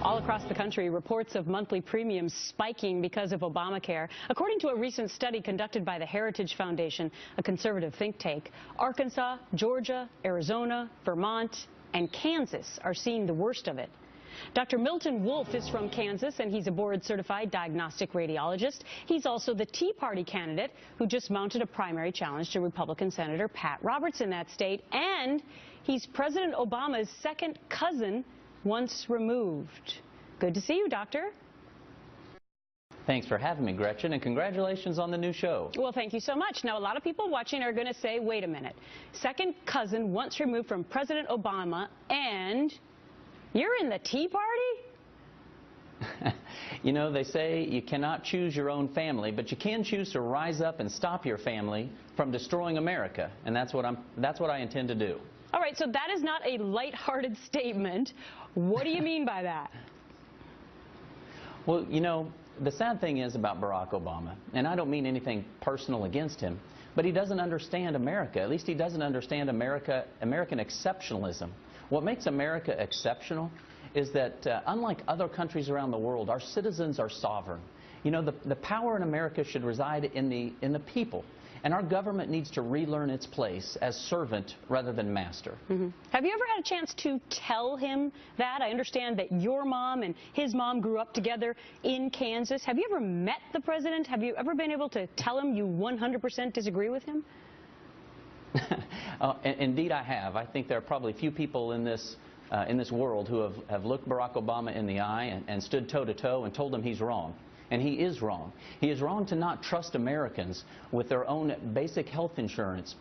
All across the country, reports of monthly premiums spiking because of Obamacare. According to a recent study conducted by the Heritage Foundation, a conservative think tank, Arkansas, Georgia, Arizona, Vermont, and Kansas are seeing the worst of it. Dr. Milton Wolf is from Kansas, and he's a board-certified diagnostic radiologist. He's also the Tea Party candidate who just mounted a primary challenge to Republican Senator Pat Roberts in that state, and he's President Obama's second cousin once removed. Good to see you, Doctor. Thanks for having me, Gretchen, and congratulations on the new show. Well, thank you so much. Now, a lot of people watching are going to say, wait a minute, second cousin once removed from President Obama, and you're in the Tea Party? You know, they say you cannot choose your own family, but you can choose to rise up and stop your family from destroying America, and that's what I intend to do. All right, so that is not a lighthearted statement. What do you mean by that? Well, you know, the sad thing is about Barack Obama, and I don't mean anything personal against him, but he doesn't understand America. At least he doesn't understand American exceptionalism. What makes America exceptional is that, unlike other countries around the world, our citizens are sovereign. You know, the power in America should reside in the people, and our government needs to relearn its place as servant rather than master. Mm-hmm. Have you ever had a chance to tell him that? I understand that your mom and his mom grew up together in Kansas. Have you ever met the president? Have you ever been able to tell him you 100% disagree with him? Indeed, I have. I think there are probably few people in this world who have looked Barack Obama in the eye and stood toe-to-toe and told him he's wrong. And he is wrong. He is wrong to not trust Americans with their own basic health insurance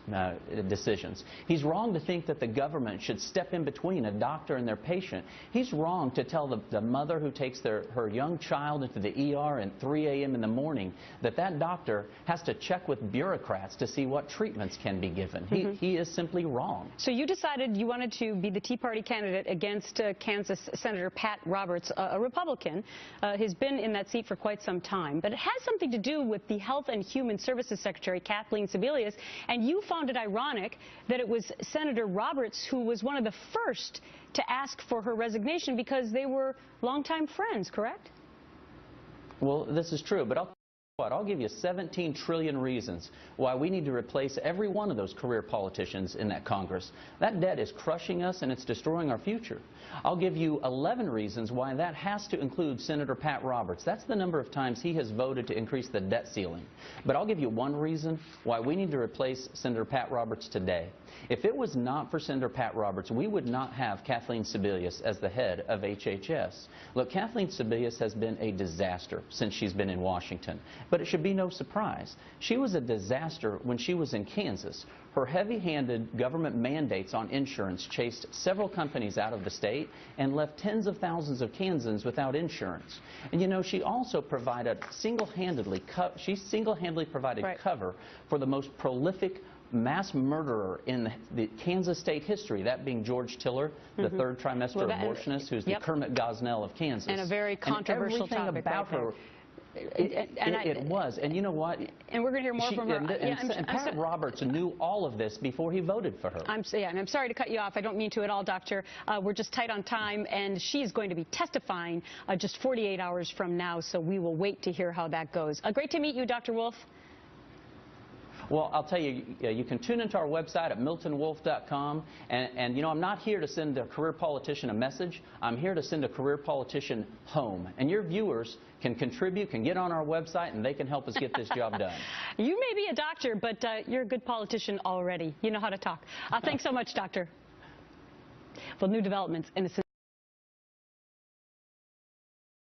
decisions. He's wrong to think that the government should step in between a doctor and their patient. He's wrong to tell the mother who takes her young child into the ER at 3 a.m. in the morning that doctor has to check with bureaucrats to see what treatments can be given. Mm-hmm. He is simply wrong. So you decided you wanted to be the Tea Party candidate against Kansas Senator Pat Roberts, a Republican. He's been in that seat for quite some time, but it has something to do with the Health and Human Services Secretary, Kathleen Sebelius, and you found it ironic that it was Senator Roberts who was one of the first to ask for her resignation because they were longtime friends, correct? Well, this is true, but I'll give you 17 trillion reasons why we need to replace every one of those career politicians in that Congress. That debt is crushing us and it's destroying our future. I'll give you 11 reasons why that has to include Senator Pat Roberts. That's the number of times he has voted to increase the debt ceiling. But I'll give you one reason why we need to replace Senator Pat Roberts today. If it was not for Senator Pat Roberts, we would not have Kathleen Sebelius as the head of HHS. Look, Kathleen Sebelius has been a disaster since she's been in Washington. But it should be no surprise. She was a disaster when she was in Kansas. Her heavy-handed government mandates on insurance chased several companies out of the state and left tens of thousands of Kansans without insurance. And you know, she also provided single-handedly provided right. cover for the most prolific mass murderer in the Kansas state history, that being George Tiller, the third trimester abortionist, who's the Kermit Gosnell of Kansas. And a very controversial topic about her. It was, and you know what? And we're going to hear more from her. And Pat Roberts knew all of this before he voted for her. And I'm sorry to cut you off. I don't mean to at all, Doctor. We're just tight on time, and she's going to be testifying just 48 hours from now, so we will wait to hear how that goes. Great to meet you, Dr. Wolf. Well, I'll tell you, you can tune into our website at miltonwolf.com, and you know, I'm not here to send a career politician a message. I'm here to send a career politician home. And your viewers can contribute, can get on our website, and they can help us get this job done. You may be a doctor, but you're a good politician already. You know how to talk. Thanks so much, Doctor. Well, new developments in a